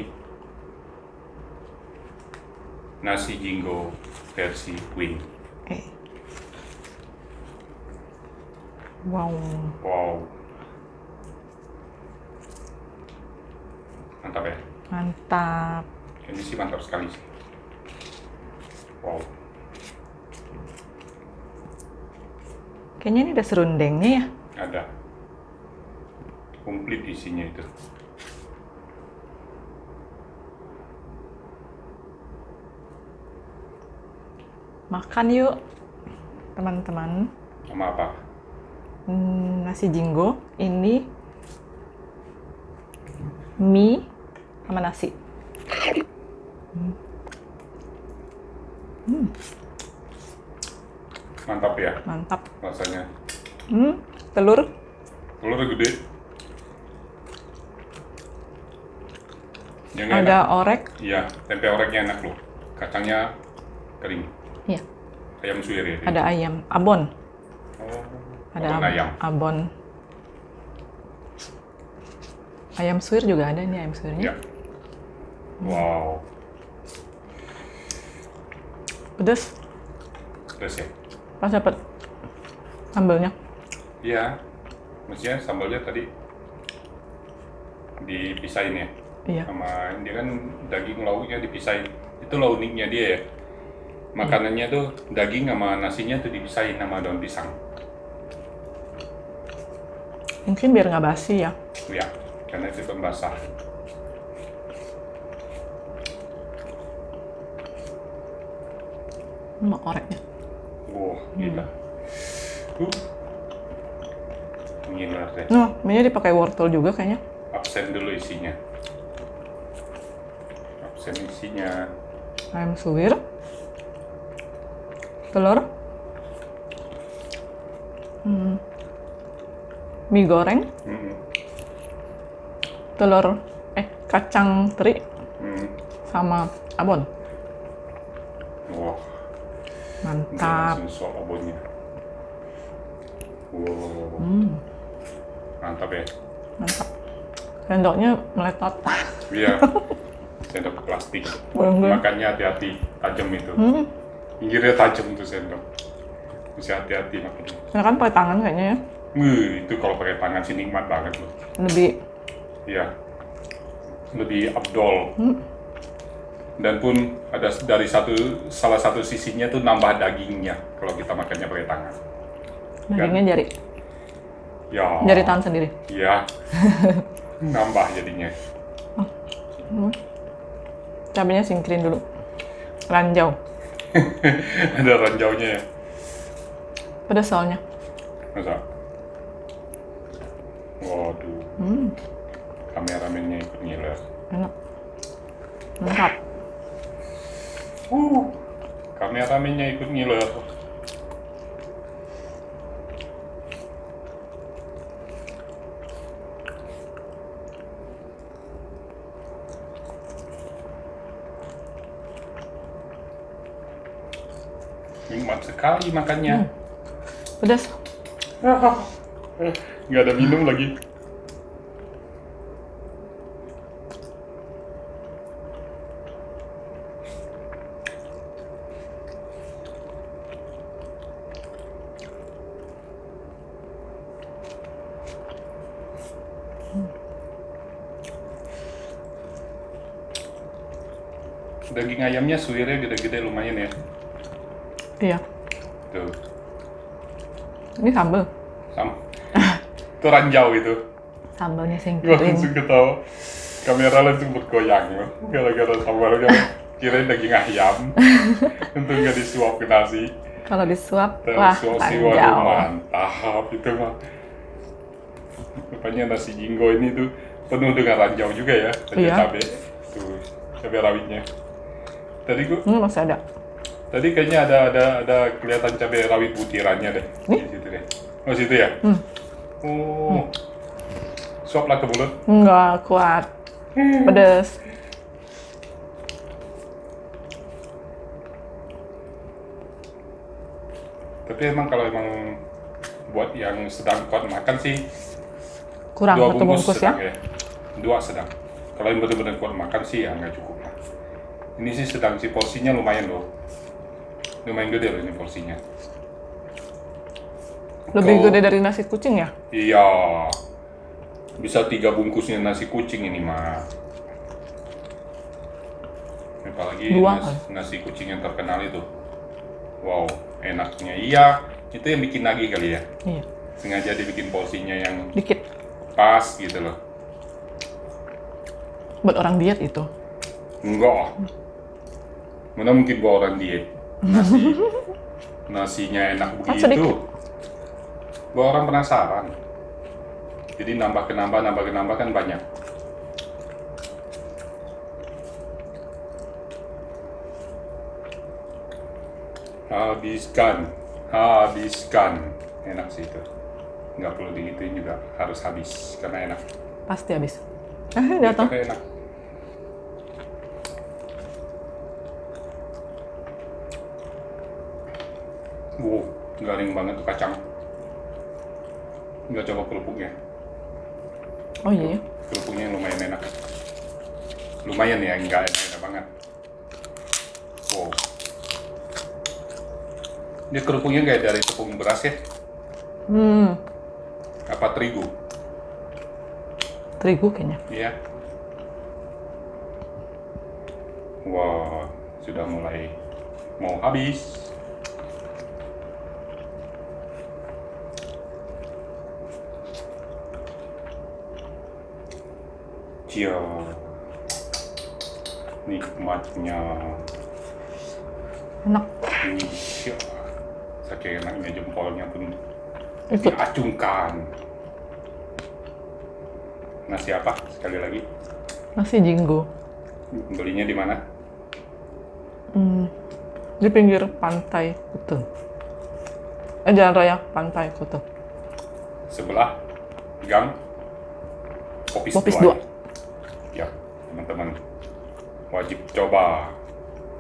ini nasi jinggo versi Wing. Wow. Wow. Mantap ya? Mantap. Ini sih mantap sekali sih. Wow. Kayaknya ini ada serundengnya ya. Ada. Komplit isinya itu. Makan yuk, teman-teman. Sama apa? Nasi jinggo ini mie sama nasi. Mantap ya Mantap. rasanya. Telur. Telurnya gede. Yang Ada enak. orek. Iya, tempe oreknya enak loh. Kacangnya kering. Iya. Ayam suwir ya. Ada ayam abon. Oh, Ada abon ayam. abon. Ayam suwir juga ada nih, ayam suwirnya. Iya. Wow. Pedas. Terus ya? Pas dapet sambelnya. Iya. Maksudnya sambalnya tadi dipisahin ya. Iya. Sama dia kan daging lauknya dipisahin. Itu lah uniknya dia ya. Makanannya tuh daging sama nasinya tuh dipisahin sama daun pisang. Mungkin biar nggak basi ya. Ya, karena itu pembasah. Sama oreknya. Wah, gila. Ngiler deh. Nah, mie dipakai wortel juga kayaknya. Absen dulu isinya. Absen isinya. Ayam suwir. Telur. Mie goreng. Telur, kacang teri sama abon. Wah, Mantap. langsung suap abonnya. Wow. Mantap ya. Mantap. Sendoknya meletot. Iya. Sendok plastik. Boleh. Makannya hati-hati, tajam itu. Pinggirnya tajam tuh sendok. Mesti hati-hati makannya. Ini kan pakai tangan kayaknya ya. Itu kalau pakai tangan sih nikmat banget loh. Lebih. Iya. Lebih abdol. Dan pun ada dari salah satu sisinya tuh nambah dagingnya kalau kita makannya pakai tangan. Dagingnya jari. Ya. Jari tangan sendiri. Iya. Nambah jadinya. Cabenya singkirin dulu. Ranjau. Ada ranjaunya ya. Pedas soalnya. Masa? Waduh. Kameramennya ikut ngiler. Enak. Mantap. Kameramennya ikut ngiler. Nikmat sekali makannya. Pedas. Nggak ada minum lagi. Daging ayamnya suwirnya gede-gede lumayan ya. Iya. Tuh. Ini sambal. Itu ranjau itu. Sambalnya Gua singkirin. langsung ketawa. Kamera langsung bergoyang loh. Gara-gara sambalnya kirain daging ayam. Untung nggak disuap ke nasi. Kalau disuap, wah Terus waduh ranjau. mantap itu mah. Rupanya nasi jinggo ini tuh penuh dengan ranjau juga ya. Iya. Cabai. Tuh, cabai rawitnya. Tadi Masih ada. Tadi kayaknya ada kelihatan cabai rawit butirannya deh. Di situ deh. Oh situ ya? Oh. Suaplah ke mulut. Nggak kuat. Pedas. Tapi emang kalau emang buat yang sedang kuat makan sih Kurang 2 satu bungkus ya. sedang ya. 2 sedang. Kalau yang benar-benar kuat makan sih ya nggak cukup lah. Ini sih sedang si porsinya lumayan loh. Lumayan gede loh ini porsinya. Lebih Kalau- gede dari nasi kucing ya? Iya. Bisa 3 bungkusnya nasi kucing ini mah. Apalagi Dua kan? nasi kucing yang terkenal itu. Wow, enaknya. Iya, itu yang bikin lagi kali ya. Iya. Sengaja dibikin porsinya yang Dikit. pas gitu loh. Buat orang diet itu. Enggak. Mana mungkin buat orang diet. Nasinya enak Kan begitu. sedikit. Buat orang penasaran. Jadi nambah ke nambah kan banyak. Habiskan. Enak sih itu. Nggak perlu digituin juga, harus habis karena enak. Pasti habis. Datang. Karena enak. Wow, garing banget tuh kacang. Nggak coba kerupuknya. Oh iya. Kerupuknya lumayan enak. Lumayan ya, nggak enak banget. Wow. Dia kerupuknya kayak dari tepung beras ya? Apa terigu? Terigu kayaknya. Iya. Wah, sudah mulai mau habis. Cia, nikmatnya. Enak. Cia, saking enaknya jempolnya pun Ikut. diacungkan. Nasi apa? Sekali lagi, Nasi jinggo. belinya di mana? Di pinggir pantai Kuta. Jalan raya pantai Kuta. Sebelah gang Popis Popis 2. 2. Ya, teman-teman wajib coba.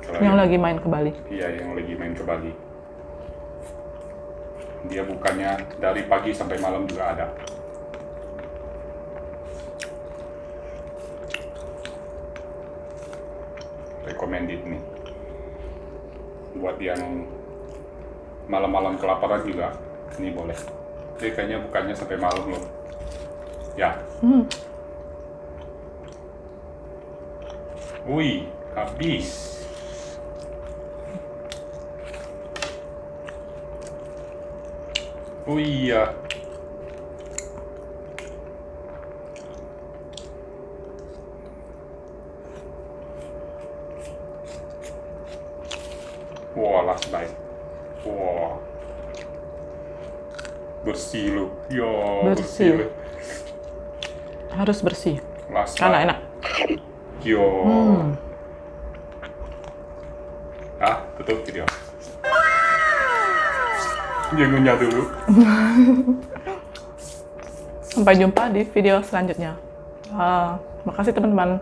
Kalau Yang lagi main ke Bali. Iya, yang lagi main ke Bali. Dia bukannya dari pagi sampai malam juga ada. Recommended nih. Buat yang malam-malam kelaparan juga, ini boleh. Tapi kayaknya bukannya sampai malam loh. Ya. Wih, habis. Oh iya. Wah, last bite. Wah. Bersih loh. Ya, bersih Bersih. loh. Harus bersih. Last Karena bite. enak. Yo. Tutup video. Dia ngunyah dulu. Sampai jumpa di video selanjutnya. Makasih teman-teman.